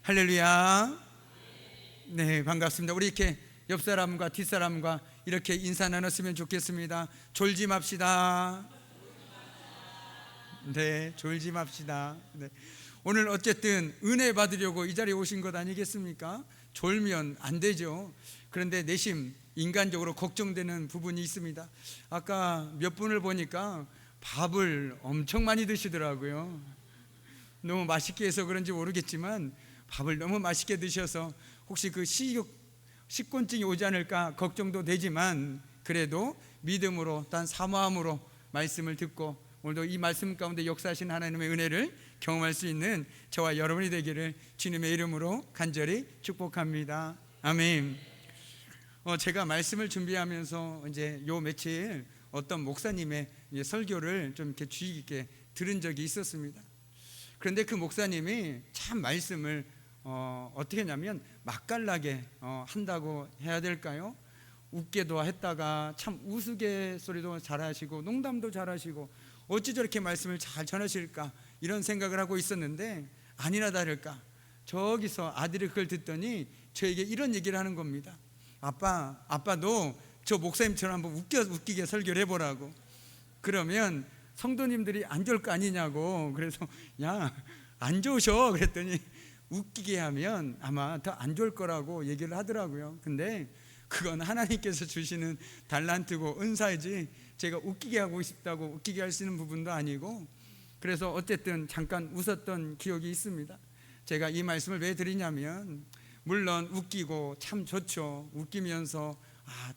할렐루야. 네, 반갑습니다. 우리 이렇게 옆 사람과 뒷 사람과 이렇게 인사 나눴으면 좋겠습니다. 졸지 맙시다. 네, 졸지 맙시다. 네. 오늘 어쨌든 은혜 받으려고 이 자리에 오신 것 아니겠습니까? 졸면 안 되죠. 그런데 내심 인간적으로 걱정되는 부분이 있습니다. 아까 몇 분을 보니까 밥을 엄청 많이 드시더라고요. 너무 맛있게 해서 그런지 모르겠지만 밥을 너무 맛있게 드셔서 혹시 그 식곤증이 오지 않을까 걱정도 되지만, 그래도 믿음으로 단 사모함으로 말씀을 듣고 오늘도 이 말씀 가운데 역사하신 하나님의 은혜를 경험할 수 있는 저와 여러분이 되기를 주님의 이름으로 간절히 축복합니다. 아멘. 제가 말씀을 준비하면서 이제 요 며칠 어떤 목사님의 설교를 좀 이렇게 주의 깊게 들은 적이 있었습니다. 그런데 그 목사님이 참 말씀을 어떻게 했냐면 맛깔나게 한다고 해야 될까요? 웃게도 했다가 참 우스갯소리도 잘하시고 농담도 잘하시고 어찌 저렇게 말씀을 잘 전하실까 이런 생각을 하고 있었는데, 아니나 다를까 저기서 아들이 그걸 듣더니 저에게 이런 얘기를 하는 겁니다. 아빠도 저 목사님처럼 한번 웃기게 설교를 해보라고. 그러면 성도님들이 안 좋을 거 아니냐고. 그래서 야, 안 좋으셔 그랬더니 웃기게 하면 아마 더 안 좋을 거라고 얘기를 하더라고요. 근데 그건 하나님께서 주시는 달란트고 은사이지 제가 웃기게 하고 싶다고 웃기게 할 수 있는 부분도 아니고, 그래서 어쨌든 잠깐 웃었던 기억이 있습니다. 제가 이 말씀을 왜 드리냐면, 물론 웃기고 참 좋죠. 웃기면서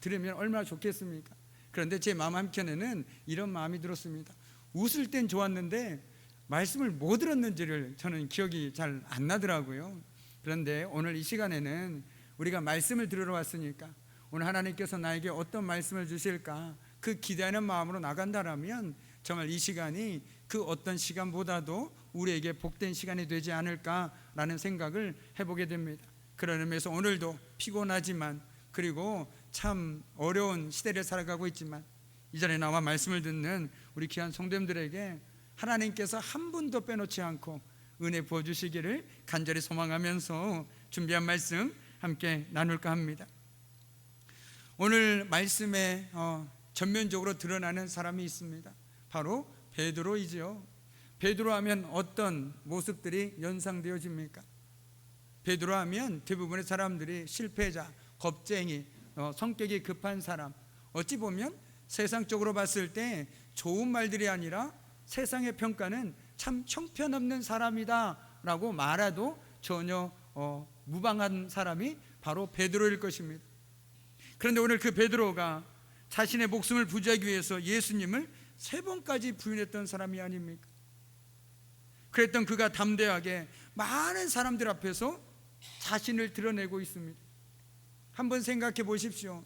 들으면 얼마나 좋겠습니까? 그런데 제 마음 한켠에는 이런 마음이 들었습니다. 웃을 땐 좋았는데 말씀을 못 들었는지를 저는 기억이 잘 안 나더라고요. 그런데 오늘 이 시간에는 우리가 말씀을 들으러 왔으니까 오늘 하나님께서 나에게 어떤 말씀을 주실까 그 기대하는 마음으로 나간다라면 정말 이 시간이 그 어떤 시간보다도 우리에게 복된 시간이 되지 않을까라는 생각을 해보게 됩니다. 그런 의미에서 오늘도 피곤하지만, 그리고 참 어려운 시대를 살아가고 있지만, 이 자리에 나와 말씀을 듣는 우리 귀한 성도님들에게 하나님께서 한 분도 빼놓지 않고 은혜 부어주시기를 간절히 소망하면서 준비한 말씀 함께 나눌까 합니다. 오늘 말씀에 전면적으로 드러나는 사람이 있습니다. 바로 베드로이죠. 베드로 하면 어떤 모습들이 연상되어집니까? 베드로 하면 대부분의 사람들이 실패자, 겁쟁이, 성격이 급한 사람, 어찌 보면 세상적으로 봤을 때 좋은 말들이 아니라 세상의 평가는 참 형편없는 사람이다 라고 말해도 전혀 무방한 사람이 바로 베드로일 것입니다. 그런데 오늘 그 베드로가 자신의 목숨을 부지하기 위해서 예수님을 3번까지 부인했던 사람이 아닙니까? 그랬던 그가 담대하게 많은 사람들 앞에서 자신을 드러내고 있습니다. 한번 생각해 보십시오.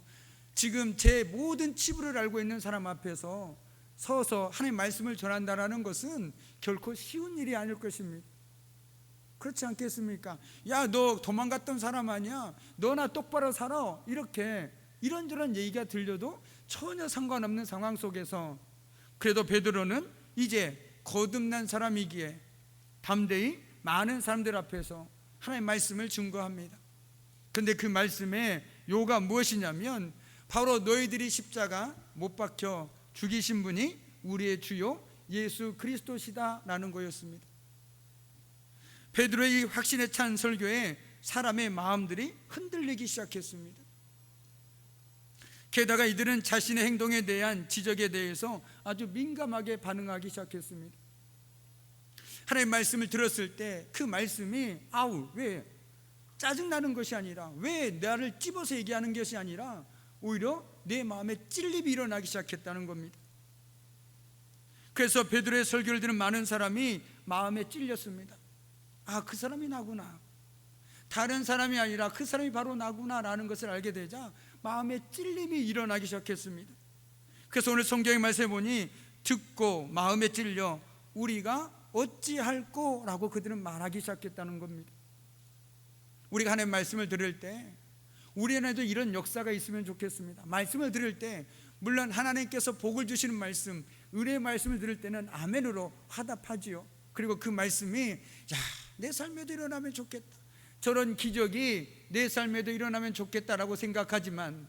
지금 제 모든 치부를 알고 있는 사람 앞에서 서서 하나님의 말씀을 전한다는 것은 결코 쉬운 일이 아닐 것입니다. 그렇지 않겠습니까? 야, 너 도망갔던 사람 아니야? 너나 똑바로 살아. 이렇게 이런저런 얘기가 들려도 전혀 상관없는 상황 속에서 그래도 베드로는 이제 거듭난 사람이기에 담대히 많은 사람들 앞에서 하나님의 말씀을 증거합니다. 그런데 그 말씀의 요가 무엇이냐면 바로 너희들이 십자가 못 박혀 죽이신 분이 우리의 주요 예수 그리스도시다 라는 거였습니다. 베드로의 확신에 찬 설교에 사람의 마음들이 흔들리기 시작했습니다. 게다가 이들은 자신의 행동에 대한 지적에 대해서 아주 민감하게 반응하기 시작했습니다. 하나님의 말씀을 들었을 때 그 말씀이 왜 짜증나는 것이 아니라, 왜 나를 찝어서 얘기하는 것이 아니라 오히려 내 마음에 찔림이 일어나기 시작했다는 겁니다. 그래서 베드로의 설교를 듣는 많은 사람이 마음에 찔렸습니다. 그 사람이 나구나, 다른 사람이 아니라 그 사람이 바로 나구나 라는 것을 알게 되자 마음에 찔림이 일어나기 시작했습니다. 그래서 오늘 성경의 말씀에 보니 듣고 마음에 찔려 우리가 어찌할꼬 라고 그들은 말하기 시작했다는 겁니다. 우리가 하나님의 말씀을 들을 때 우리에게도 이런 역사가 있으면 좋겠습니다. 말씀을 들을 때 물론 하나님께서 복을 주시는 말씀, 은혜의 말씀을 들을 때는 아멘으로 화답하지요. 그리고 그 말씀이 내 삶에도 일어나면 좋겠다, 저런 기적이 내 삶에도 일어나면 좋겠다라고 생각하지만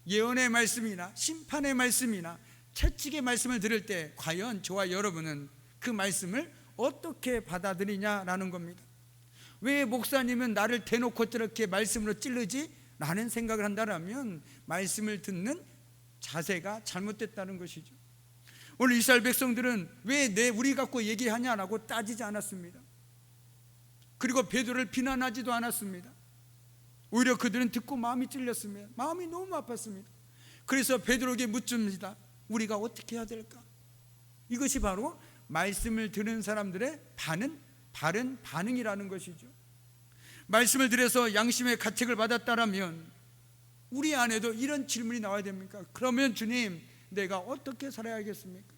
예언의 말씀이나 심판의 말씀이나 채찍의 말씀을 들을 때 과연 저와 여러분은 그 말씀을 어떻게 받아들이냐라는 겁니다. 왜 목사님은 나를 대놓고 저렇게 말씀으로 찌르지? 라는 생각을 한다면 말씀을 듣는 자세가 잘못됐다는 것이죠. 오늘 이스라엘 백성들은 왜 우리 갖고 얘기하냐라고 따지지 않았습니다. 그리고 베드로를 비난하지도 않았습니다. 오히려 그들은 듣고 마음이 찔렸습니다. 마음이 너무 아팠습니다. 그래서 베드로에게 묻습니다. 우리가 어떻게 해야 될까? 이것이 바로 말씀을 들은 사람들의 바른 반응이라는 것이죠. 말씀을 들어서 양심의 가책을 받았다라면 우리 안에도 이런 질문이 나와야 됩니까? 그러면 주님, 내가 어떻게 살아야겠습니까?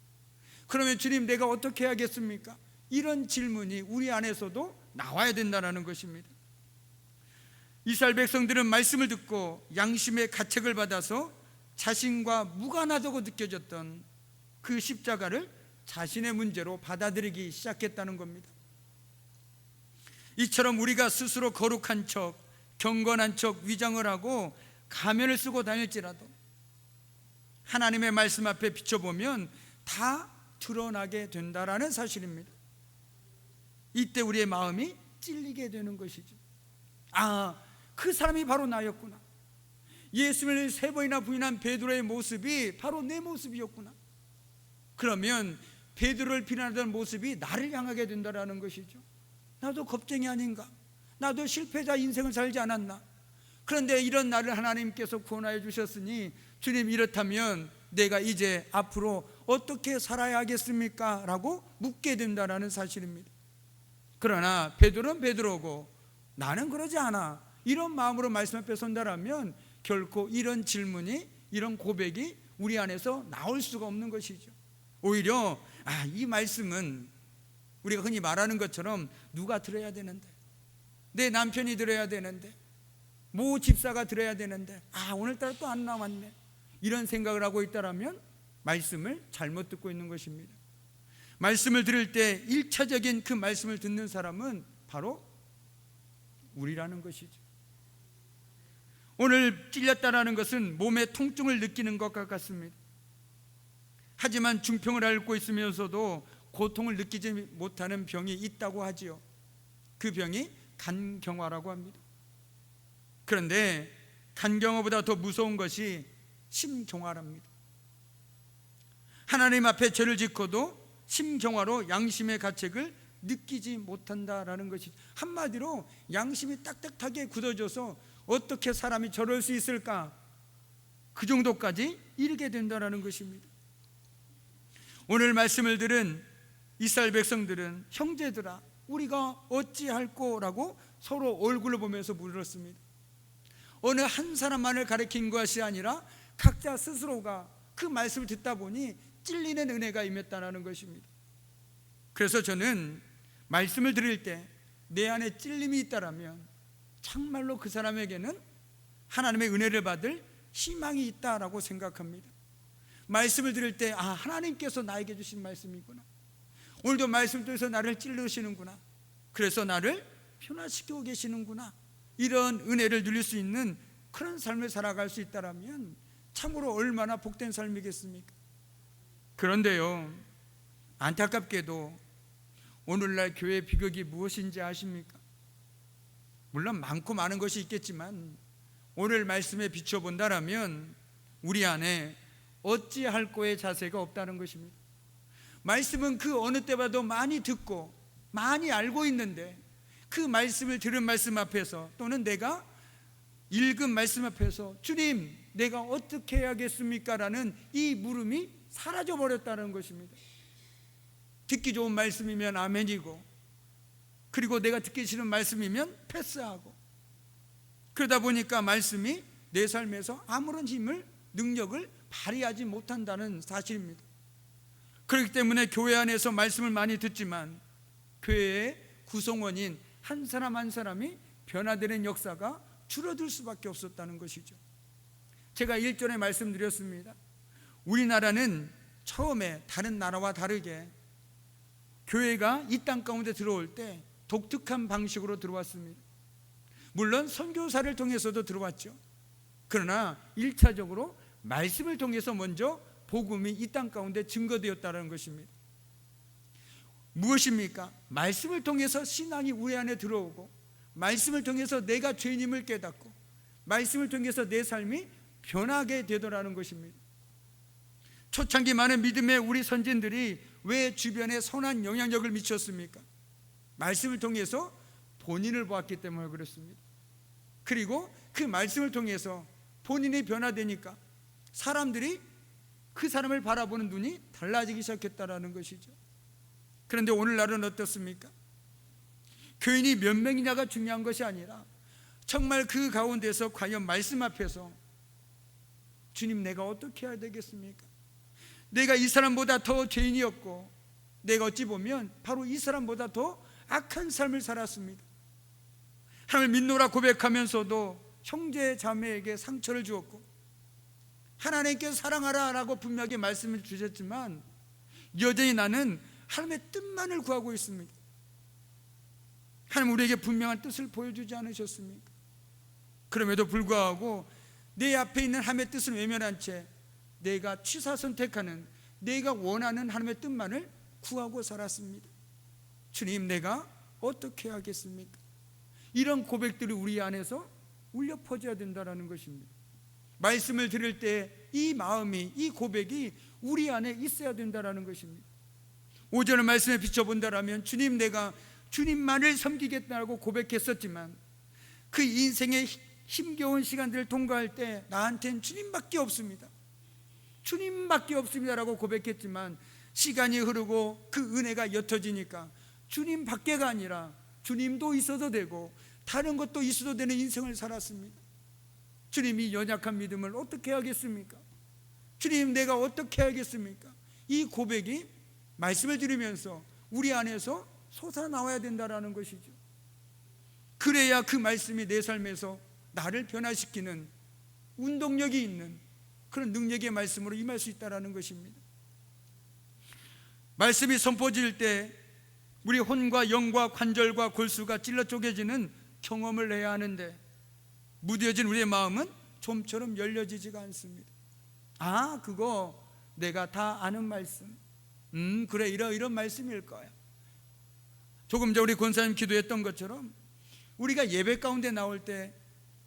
그러면 주님, 내가 어떻게 해야겠습니까? 이런 질문이 우리 안에서도 나와야 된다는 것입니다. 이스라엘 백성들은 말씀을 듣고 양심의 가책을 받아서 자신과 무관하다고 느껴졌던 그 십자가를 자신의 문제로 받아들이기 시작했다는 겁니다. 이처럼 우리가 스스로 거룩한 척, 경건한 척 위장을 하고 가면을 쓰고 다닐지라도 하나님의 말씀 앞에 비춰보면 다 드러나게 된다라는 사실입니다. 이때 우리의 마음이 찔리게 되는 것이죠. 아, 그 사람이 바로 나였구나. 예수님을 3번이나 부인한 베드로의 모습이 바로 내 모습이었구나. 그러면 베드로를 비난하던 모습이 나를 향하게 된다는 것이죠. 나도 겁쟁이 아닌가? 나도 실패자 인생을 살지 않았나? 그런데 이런 나를 하나님께서 구원하여 주셨으니 주님, 이렇다면 내가 이제 앞으로 어떻게 살아야 하겠습니까? 라고 묻게 된다는 사실입니다. 그러나 베드로는 베드로고 나는 그러지 않아. 이런 마음으로 말씀 앞에 선다라면 결코 이런 질문이, 이런 고백이 우리 안에서 나올 수가 없는 것이죠. 오히려 이 말씀은 우리가 흔히 말하는 것처럼 누가 들어야 되는데, 내 남편이 들어야 되는데, 모 집사가 들어야 되는데, 오늘따라 또 안 나왔네, 이런 생각을 하고 있다라면 말씀을 잘못 듣고 있는 것입니다. 말씀을 들을 때 1차적인 그 말씀을 듣는 사람은 바로 우리라는 것이죠. 오늘 찔렸다라는 것은 몸의 통증을 느끼는 것과 같습니다. 하지만 중풍을 앓고 있으면서도 고통을 느끼지 못하는 병이 있다고 하지요. 그 병이 간경화라고 합니다. 그런데 간경화보다 더 무서운 것이 심경화랍니다. 하나님 앞에 죄를 짓고도 심경화로 양심의 가책을 느끼지 못한다라는 것이, 한마디로 양심이 딱딱하게 굳어져서 어떻게 사람이 저럴 수 있을까, 그 정도까지 이르게 된다라는 것입니다. 오늘 말씀을 들은 이스라엘 백성들은 형제들아 우리가 어찌할꼬라고 서로 얼굴을 보면서 물었습니다. 어느 한 사람만을 가리킨 것이 아니라 각자 스스로가 그 말씀을 듣다 보니 찔리는 은혜가 임했다는 것입니다. 그래서 저는 말씀을 들을 때 내 안에 찔림이 있다라면 정말로 그 사람에게는 하나님의 은혜를 받을 희망이 있다라고 생각합니다. 말씀을 들을 때 하나님께서 나에게 주신 말씀이구나, 오늘도 말씀 통해서 나를 찔르시는구나, 그래서 나를 변화시키고 계시는구나, 이런 은혜를 누릴 수 있는 그런 삶을 살아갈 수 있다라면 참으로 얼마나 복된 삶이겠습니까? 그런데요, 안타깝게도 오늘날 교회의 비극이 무엇인지 아십니까? 물론 많고 많은 것이 있겠지만 오늘 말씀에 비춰본다라면 우리 안에 어찌할꼬의 자세가 없다는 것입니다. 말씀은 그 어느 때보다도 많이 듣고 많이 알고 있는데 그 말씀을 들은 말씀 앞에서, 또는 내가 읽은 말씀 앞에서 주님, 내가 어떻게 해야겠습니까? 라는 이 물음이 사라져버렸다는 것입니다. 듣기 좋은 말씀이면 아멘이고, 그리고 내가 듣기 싫은 말씀이면 패스하고, 그러다 보니까 말씀이 내 삶에서 아무런 힘을, 능력을 발휘하지 못한다는 사실입니다. 그렇기 때문에 교회 안에서 말씀을 많이 듣지만 교회의 구성원인 한 사람 한 사람이 변화되는 역사가 줄어들 수밖에 없었다는 것이죠. 제가 1절에 말씀드렸습니다. 우리나라는 처음에 다른 나라와 다르게 교회가 이 땅 가운데 들어올 때 독특한 방식으로 들어왔습니다. 물론 선교사를 통해서도 들어왔죠. 그러나 1차적으로 말씀을 통해서 먼저 복음이 이 땅 가운데 증거되었다는 것입니다. 무엇입니까? 말씀을 통해서 신앙이 우리 안에 들어오고, 말씀을 통해서 내가 죄인임을 깨닫고, 말씀을 통해서 내 삶이 변하게 되더라는 것입니다. 초창기 많은 믿음의 우리 선진들이 왜 주변에 선한 영향력을 미쳤습니까? 말씀을 통해서 본인을 보았기 때문에 그렇습니다. 그리고 그 말씀을 통해서 본인이 변화되니까 사람들이 그 사람을 바라보는 눈이 달라지기 시작했다는 것이죠. 그런데 오늘날은 어떻습니까? 교인이 몇 명이냐가 중요한 것이 아니라 정말 그 가운데서 과연 말씀 앞에서 주님, 내가 어떻게 해야 되겠습니까? 내가 이 사람보다 더 죄인이었고, 내가 어찌 보면 바로 이 사람보다 더 악한 삶을 살았습니다. 하나님을 믿노라 고백하면서도 형제 자매에게 상처를 주었고, 하나님께 사랑하라 라고 분명히 말씀을 주셨지만 여전히 나는 하나님의 뜻만을 구하고 있습니다. 하나님 우리에게 분명한 뜻을 보여주지 않으셨습니까? 그럼에도 불구하고 내 앞에 있는 하나님의 뜻을 외면한 채 내가 취사 선택하는, 내가 원하는 하나님의 뜻만을 구하고 살았습니다. 주님, 내가 어떻게 하겠습니까? 이런 고백들이 우리 안에서 울려 퍼져야 된다는 것입니다. 말씀을 들을 때 이 마음이, 이 고백이 우리 안에 있어야 된다는 것입니다. 오전의 말씀에 비춰본다라면 주님, 내가 주님만을 섬기겠다고 고백했었지만 그 인생의 힘겨운 시간들을 통과할 때 나한테는 주님밖에 없습니다. 주님밖에 없습니다라고 고백했지만 시간이 흐르고 그 은혜가 옅어지니까 주님밖에가 아니라 주님도 있어도 되고 다른 것도 있어도 되는 인생을 살았습니다. 주님이 연약한 믿음을 어떻게 하겠습니까? 주님, 내가 어떻게 하겠습니까? 이 고백이 말씀을 들으면서 우리 안에서 솟아나와야 된다는 것이죠. 그래야 그 말씀이 내 삶에서 나를 변화시키는 운동력이 있는 그런 능력의 말씀으로 임할 수 있다는 것입니다. 말씀이 선포질 때 우리 혼과 영과 관절과 골수가 찔러 쪼개지는 경험을 해야 하는데 무뎌진 우리의 마음은 좀처럼 열려지지가 않습니다. 아, 그거 내가 다 아는 말씀, 그래, 이런 말씀일 거야. 조금 전 우리 권사님 기도했던 것처럼 우리가 예배 가운데 나올 때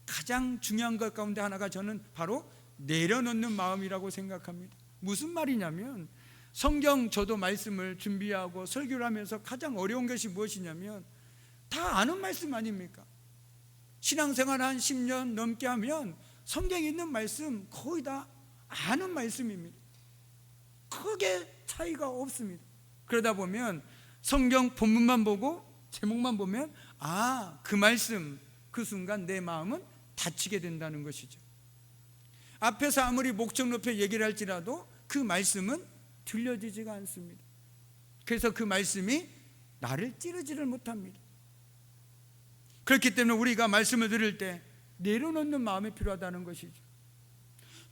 가장 중요한 것 가운데 하나가 저는 바로 내려놓는 마음이라고 생각합니다. 무슨 말이냐면 성경 저도 말씀을 준비하고 설교를 하면서 가장 어려운 것이 무엇이냐면 다 아는 말씀 아닙니까? 신앙생활 한 10년 넘게 하면 성경에 있는 말씀 거의 다 아는 말씀입니다. 크게 차이가 없습니다. 그러다 보면 성경 본문만 보고 제목만 보면 아, 그 말씀, 그 순간 내 마음은 다치게 된다는 것이죠. 앞에서 아무리 목청 높여 얘기를 할지라도 그 말씀은 들려지지가 않습니다. 그래서 그 말씀이 나를 찌르지를 못합니다. 그렇기 때문에 우리가 말씀을 들을 때 내려놓는 마음이 필요하다는 것이죠.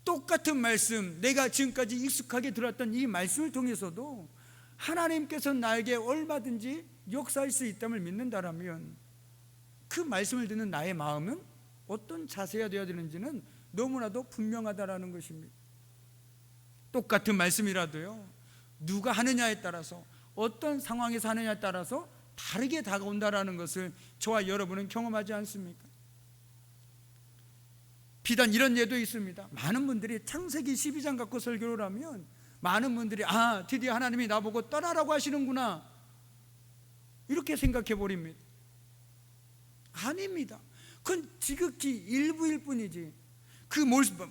똑같은 말씀, 내가 지금까지 익숙하게 들었던 이 말씀을 통해서도 하나님께서 나에게 얼마든지 역사할 수 있다면 믿는다라면 그 말씀을 듣는 나의 마음은 어떤 자세가 되어야 되는지는 너무나도 분명하다라는 것입니다. 똑같은 말씀이라도요, 누가 하느냐에 따라서, 어떤 상황에서 하느냐에 따라서 다르게 다가온다라는 것을 저와 여러분은 경험하지 않습니까? 비단 이런 예도 있습니다. 많은 분들이 창세기 12장 갖고 설교를 하면 많은 분들이 아, 드디어 하나님이 나보고 떠나라고 하시는구나 이렇게 생각해 버립니다. 아닙니다. 그건 지극히 일부일 뿐이지 그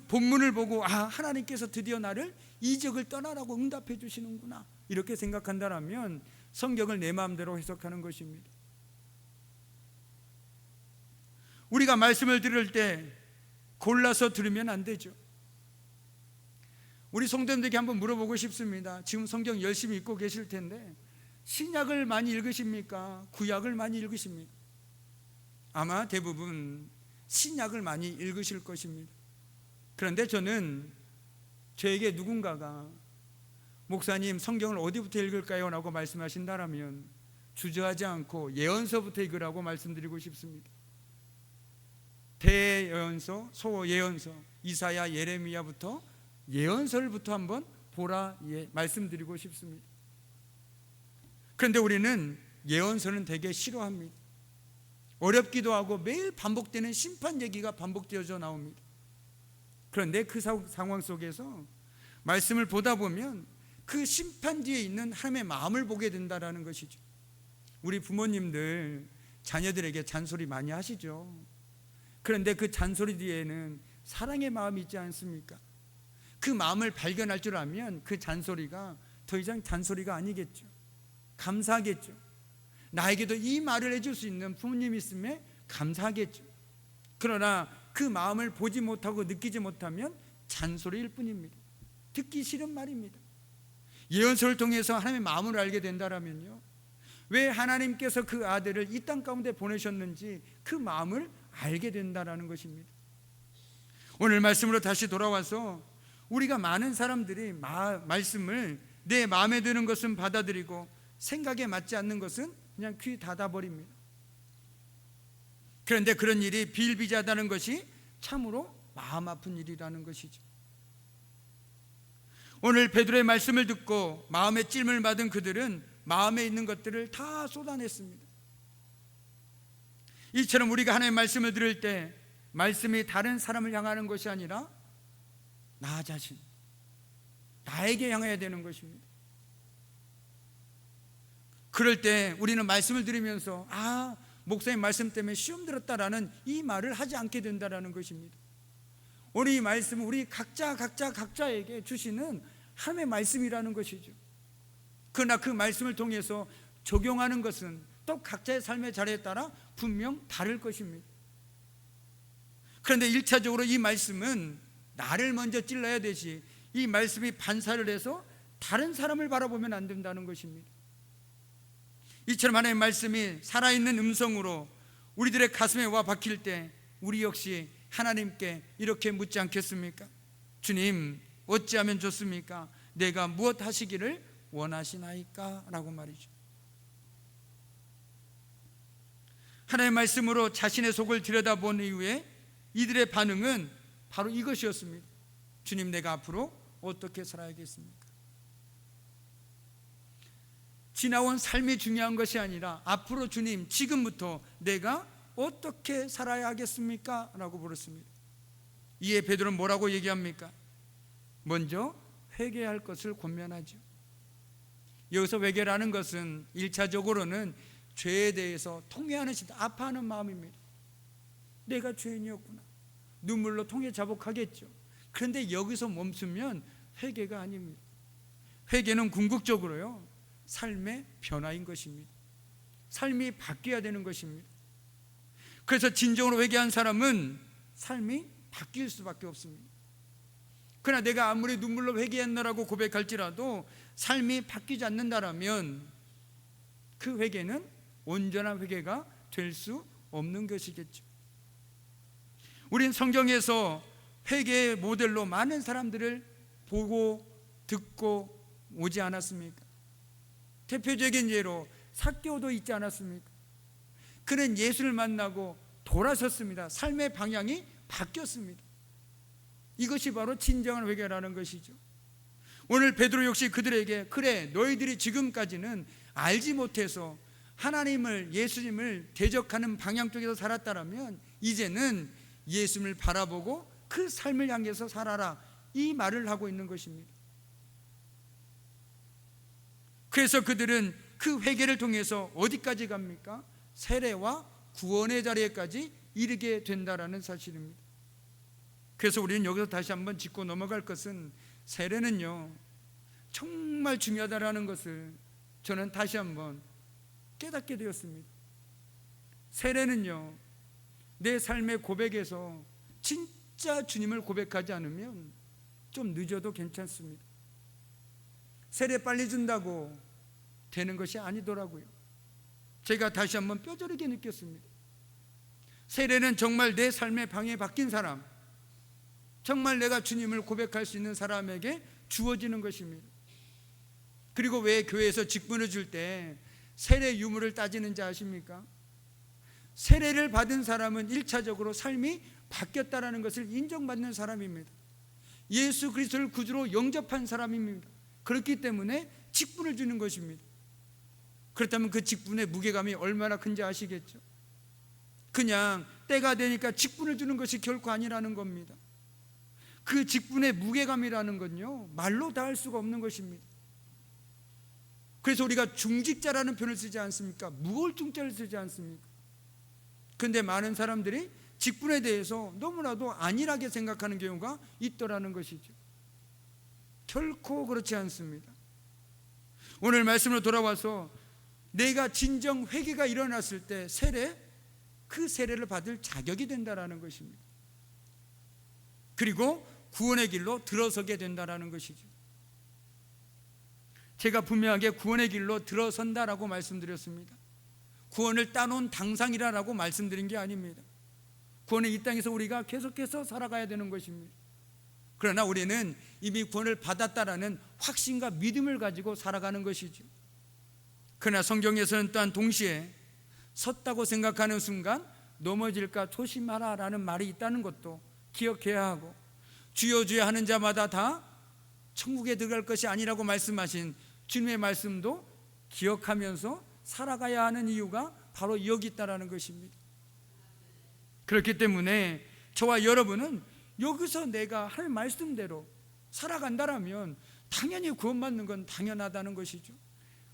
본문을 보고 아, 하나님께서 드디어 나를 이적을 떠나라고 응답해 주시는구나 이렇게 생각한다면 성경을 내 마음대로 해석하는 것입니다. 우리가 말씀을 들을 때 골라서 들으면 안 되죠. 우리 성도님들에게 한번 물어보고 싶습니다. 지금 성경 열심히 읽고 계실 텐데 신약을 많이 읽으십니까? 구약을 많이 읽으십니까? 아마 대부분 신약을 많이 읽으실 것입니다. 그런데 저는 저에게 누군가가 목사님 성경을 어디부터 읽을까요? 라고 말씀하신다면 주저하지 않고 예언서부터 읽으라고 말씀드리고 싶습니다. 대예언서, 소예언서, 이사야, 예레미야부터 예언서를부터 한번 보라 말씀드리고 싶습니다. 그런데 우리는 예언서는 되게 싫어합니다. 어렵기도 하고 매일 반복되는 심판 얘기가 반복되어져 나옵니다. 그런데 그 상황 속에서 말씀을 보다 보면 그 심판 뒤에 있는 하나님의 마음을 보게 된다는 것이죠. 우리 부모님들 자녀들에게 잔소리 많이 하시죠. 그런데 그 잔소리 뒤에는 사랑의 마음이 있지 않습니까? 그 마음을 발견할 줄 알면 그 잔소리가 더 이상 잔소리가 아니겠죠. 감사하겠죠. 나에게도 이 말을 해줄 수 있는 부모님이 있음에 감사하겠죠. 그러나 그 마음을 보지 못하고 느끼지 못하면 잔소리일 뿐입니다. 듣기 싫은 말입니다. 예언서를 통해서 하나님의 마음을 알게 된다면요, 왜 하나님께서 그 아들을 이 땅 가운데 보내셨는지 그 마음을 알게 된다는 것입니다. 오늘 말씀으로 다시 돌아와서 우리가 많은 사람들이 말씀을 내 마음에 드는 것은 받아들이고 생각에 맞지 않는 것은 그냥 귀 닫아버립니다. 그런데 그런 일이 비일비재하다는 것이 참으로 마음 아픈 일이라는 것이죠. 오늘 베드로의 말씀을 듣고 마음에 찔림을 받은 그들은 마음에 있는 것들을 다 쏟아냈습니다. 이처럼 우리가 하나님의 말씀을 들을 때 말씀이 다른 사람을 향하는 것이 아니라 나 자신, 나에게 향해야 되는 것입니다. 그럴 때 우리는 말씀을 들으면서 목사님 말씀 때문에 시험 들었다라는 이 말을 하지 않게 된다는 것입니다. 오늘 이 말씀은 우리 각자에게 주시는 하나님의 말씀이라는 것이죠. 그러나 그 말씀을 통해서 적용하는 것은 또 각자의 삶의 자리에 따라 분명 다를 것입니다. 그런데 1차적으로 이 말씀은 나를 먼저 찔러야 되지, 이 말씀이 반사를 해서 다른 사람을 바라보면 안 된다는 것입니다. 이처럼 하나님의 말씀이 살아있는 음성으로 우리들의 가슴에 와 박힐 때 우리 역시 하나님께 이렇게 묻지 않겠습니까? 주님, 어찌하면 좋습니까? 내가 무엇 하시기를 원하시나이까? 라고 말이죠. 하나님의 말씀으로 자신의 속을 들여다본 이후에 이들의 반응은 바로 이것이었습니다. 주님, 내가 앞으로 어떻게 살아야겠습니까? 지나온 삶이 중요한 것이 아니라 앞으로 주님, 지금부터 내가 어떻게 살아야 하겠습니까? 라고 물었습니다. 이에 베드로는 뭐라고 얘기합니까? 먼저 회개할 것을 권면하죠. 여기서 회개라는 것은 1차적으로는 죄에 대해서 통회하는 시다, 아파하는 마음입니다. 내가 죄인이었구나, 눈물로 통회 자복하겠죠. 그런데 여기서 멈추면 회개가 아닙니다. 회개는 궁극적으로요, 삶의 변화인 것입니다. 삶이 바뀌어야 되는 것입니다. 그래서 진정으로 회개한 사람은 삶이 바뀔 수밖에 없습니다. 그러나 내가 아무리 눈물로 회개했노라고 고백할지라도 삶이 바뀌지 않는다면 그 회개는 온전한 회개가 될 수 없는 것이겠죠. 우린 성경에서 회개의 모델로 많은 사람들을 보고 듣고 오지 않았습니까? 대표적인 예로 삭개오도 있지 않았습니까? 그는 예수를 만나고 돌아섰습니다. 삶의 방향이 바뀌었습니다. 이것이 바로 진정한 회개라는 것이죠. 오늘 베드로 역시 그들에게, 그래, 너희들이 지금까지는 알지 못해서 하나님을, 예수님을 대적하는 방향 쪽에서 살았다면 이제는 예수님을 바라보고 그 삶을 향해서 살아라, 이 말을 하고 있는 것입니다. 그래서 그들은 그 회개를 통해서 어디까지 갑니까? 세례와 구원의 자리에까지 이르게 된다라는 사실입니다. 그래서 우리는 여기서 다시 한번 짚고 넘어갈 것은, 세례는요 정말 중요하다라는 것을 저는 다시 한번 깨닫게 되었습니다. 세례는요 내 삶의 고백에서 진짜 주님을 고백하지 않으면 좀 늦어도 괜찮습니다. 세례 빨리 준다고 되는 것이 아니더라고요. 제가 다시 한번 뼈저리게 느꼈습니다. 세례는 정말 내 삶의 방향이 바뀐 사람, 정말 내가 주님을 고백할 수 있는 사람에게 주어지는 것입니다. 그리고 왜 교회에서 직분을 줄 때 세례 유무를 따지는지 아십니까? 세례를 받은 사람은 1차적으로 삶이 바뀌었다는 것을 인정받는 사람입니다. 예수 그리스도를 구주로 영접한 사람입니다. 그렇기 때문에 직분을 주는 것입니다. 그렇다면 그 직분의 무게감이 얼마나 큰지 아시겠죠? 그냥 때가 되니까 직분을 주는 것이 결코 아니라는 겁니다. 그 직분의 무게감이라는 건요, 말로 다 할 수가 없는 것입니다. 그래서 우리가 중직자라는 표현을 쓰지 않습니까? 무월중자를 쓰지 않습니까? 그런데 많은 사람들이 직분에 대해서 너무나도 안일하게 생각하는 경우가 있더라는 것이죠. 결코 그렇지 않습니다. 오늘 말씀으로 돌아와서 내가 진정 회개가 일어났을 때 그 세례를 받을 자격이 된다는 것입니다. 그리고 구원의 길로 들어서게 된다는 것이죠. 제가 분명하게 구원의 길로 들어선다라고 말씀드렸습니다. 구원을 따놓은 당상이라고 말씀드린 게 아닙니다. 구원은 이 땅에서 우리가 계속해서 살아가야 되는 것입니다. 그러나 우리는 이미 구원을 받았다라는 확신과 믿음을 가지고 살아가는 것이죠. 그러나 성경에서는 또한 동시에 섰다고 생각하는 순간 넘어질까 조심하라 라는 말이 있다는 것도 기억해야 하고, 주여 주여 하는 자마다 다 천국에 들어갈 것이 아니라고 말씀하신 주님의 말씀도 기억하면서 살아가야 하는 이유가 바로 여기 있다는 것입니다. 그렇기 때문에 저와 여러분은 여기서 내가 할 말씀대로 살아간다라면 당연히 구원받는 건 당연하다는 것이죠.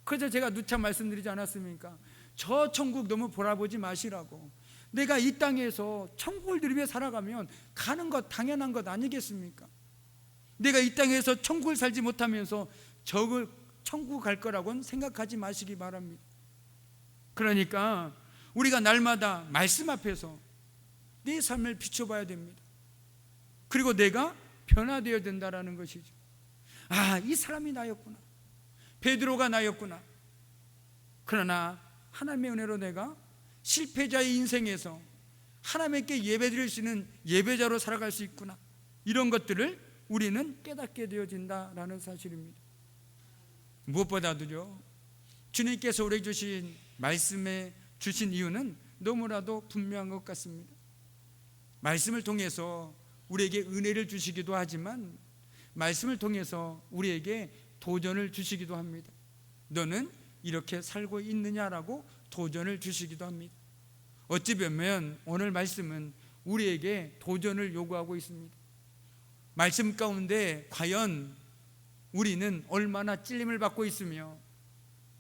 그래서 제가 누차 말씀드리지 않았습니까? 저 천국 너무 보라보지 마시라고. 내가 이 땅에서 천국을 누리며 살아가면 가는 것 당연한 것 아니겠습니까? 내가 이 땅에서 천국을 살지 못하면서 저걸 천국 갈 거라고는 생각하지 마시기 바랍니다. 그러니까 우리가 날마다 말씀 앞에서 내 삶을 비춰봐야 됩니다. 그리고 내가 변화되어야 된다는 것이죠. 아, 이 사람이 나였구나, 베드로가 나였구나. 그러나 하나님의 은혜로 내가 실패자의 인생에서 하나님께 예배드릴 수 있는 예배자로 살아갈 수 있구나. 이런 것들을 우리는 깨닫게 되어진다라는 사실입니다. 무엇보다도요, 주님께서 우리에게 주신 말씀에 주신 이유는 너무나도 분명한 것 같습니다. 말씀을 통해서 우리에게 은혜를 주시기도 하지만 말씀을 통해서 우리에게 도전을 주시기도 합니다. 너는 이렇게 살고 있느냐라고 도전을 주시기도 합니다. 어찌 보면 오늘 말씀은 우리에게 도전을 요구하고 있습니다. 말씀 가운데 과연 우리는 얼마나 찔림을 받고 있으며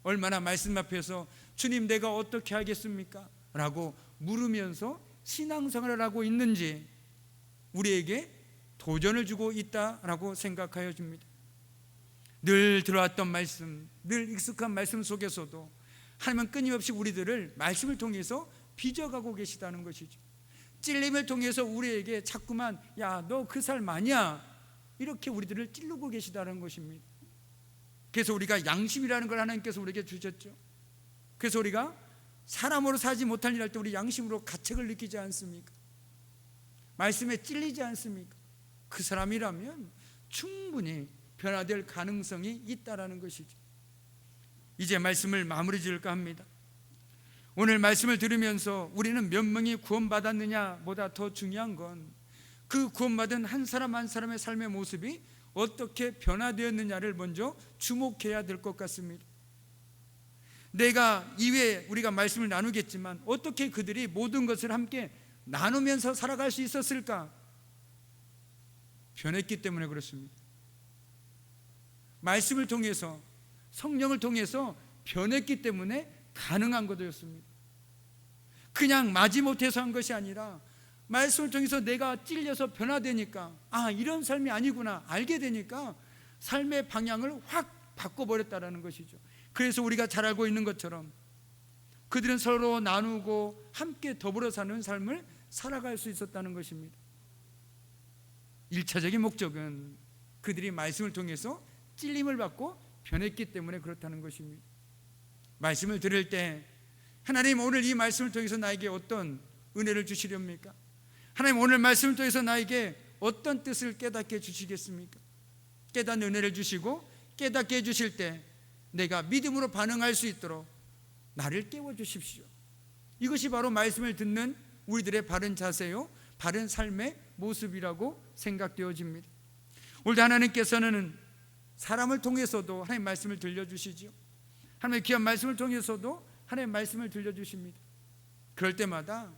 얼마나 말씀 앞에서 주님 내가 어떻게 하겠습니까? 라고 물으면서 신앙생활을 하고 있는지 우리에게 도전을 주고 있다라고 생각하여 줍니다. 늘 들어왔던 말씀, 늘 익숙한 말씀 속에서도 하나님은 끊임없이 우리들을 말씀을 통해서 빚어가고 계시다는 것이죠. 찔림을 통해서 우리에게 자꾸만 야, 너 그 삶 아니야, 이렇게 우리들을 찌르고 계시다는 것입니다. 그래서 우리가 양심이라는 걸 하나님께서 우리에게 주셨죠. 그래서 우리가 사람으로 살지 못할 일 할 때 우리 양심으로 가책을 느끼지 않습니까? 말씀에 찔리지 않습니까? 그 사람이라면 충분히 변화될 가능성이 있다라는 것이죠. 이제 말씀을 마무리 지을까 합니다. 오늘 말씀을 들으면서 우리는 몇 명이 구원받았느냐보다 더 중요한 건 그 구원받은 한 사람 한 사람의 삶의 모습이 어떻게 변화되었느냐를 먼저 주목해야 될 것 같습니다. 내가 이외에 우리가 말씀을 나누겠지만 어떻게 그들이 모든 것을 함께 나누면서 살아갈 수 있었을까? 변했기 때문에 그렇습니다. 말씀을 통해서, 성령을 통해서 변했기 때문에 가능한 것이었습니다. 그냥 마지못해서 한 것이 아니라 말씀을 통해서 내가 찔려서 변화되니까 아, 이런 삶이 아니구나 알게 되니까 삶의 방향을 확 바꿔버렸다는 것이죠. 그래서 우리가 잘 알고 있는 것처럼 그들은 서로 나누고 함께 더불어 사는 삶을 살아갈 수 있었다는 것입니다. 1차적인 목적은 그들이 말씀을 통해서 찔림을 받고 변했기 때문에 그렇다는 것입니다. 말씀을 들을 때 하나님 오늘 이 말씀을 통해서 나에게 어떤 은혜를 주시렵니까? 하나님 오늘 말씀을 통해서 나에게 어떤 뜻을 깨닫게 해주시겠습니까? 깨닫는 은혜를 주시고 깨닫게 해주실 때 내가 믿음으로 반응할 수 있도록 나를 깨워주십시오. 이것이 바로 말씀을 듣는 우리들의 바른 자세요, 바른 삶의 모습이라고 생각되어집니다. 오늘도 하나님께서는 사람을 통해서도 하나님 말씀을 들려주시죠. 하나님의 귀한 말씀을 통해서도 하나님 말씀을 들려주십니다. 그럴 때마다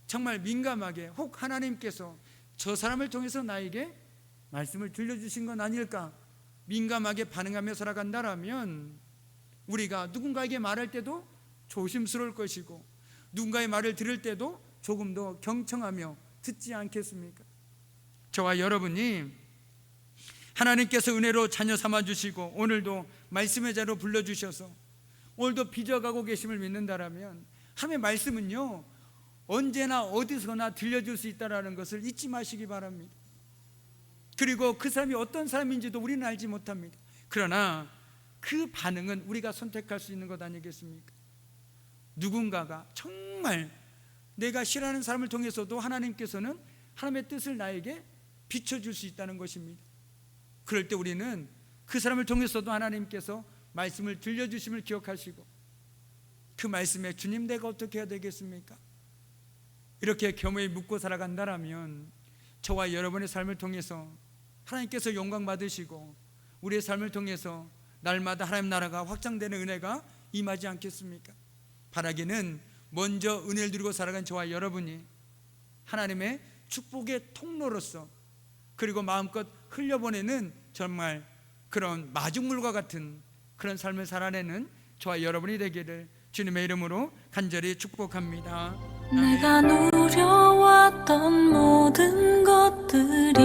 정말 민감하게, 혹 하나님께서 저 사람을 통해서 나에게 말씀을 들려주신 건 아닐까, 민감하게 반응하며 살아간다라면 우리가 누군가에게 말할 때도 조심스러울 것이고, 누군가의 말을 들을 때도 조금 더 경청하며 듣지 않겠습니까? 저와 여러분이 하나님께서 은혜로 자녀 삼아주시고 오늘도 말씀의 자로 불러주셔서 오늘도 빚어가고 계심을 믿는다라면, 하나님의 말씀은요 언제나 어디서나 들려줄 수 있다는 것을 잊지 마시기 바랍니다. 그리고 그 사람이 어떤 사람인지도 우리는 알지 못합니다. 그러나 그 반응은 우리가 선택할 수 있는 것 아니겠습니까? 누군가가 정말 내가 싫어하는 사람을 통해서도 하나님께서는 하나님의 뜻을 나에게 비춰줄 수 있다는 것입니다. 그럴 때 우리는 그 사람을 통해서도 하나님께서 말씀을 들려주심을 기억하시고, 그 말씀에 주님 내가 어떻게 해야 되겠습니까? 이렇게 겸허히 묻고 살아간다라면 저와 여러분의 삶을 통해서 하나님께서 영광 받으시고 우리의 삶을 통해서 날마다 하나님 나라가 확장되는 은혜가 임하지 않겠습니까? 바라기는 먼저 은혜를 누리고 살아간 저와 여러분이 하나님의 축복의 통로로서, 그리고 마음껏 흘려보내는 정말 그런 마중물과 같은 그런 삶을 살아내는 저와 여러분이 되기를 주님의 이름으로 간절히 축복합니다. 내가 누려왔던 모든 것들이,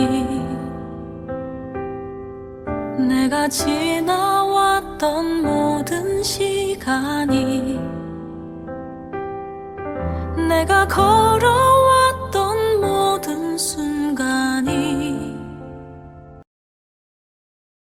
내가 지나왔던 모든 시간이, 내가 걸어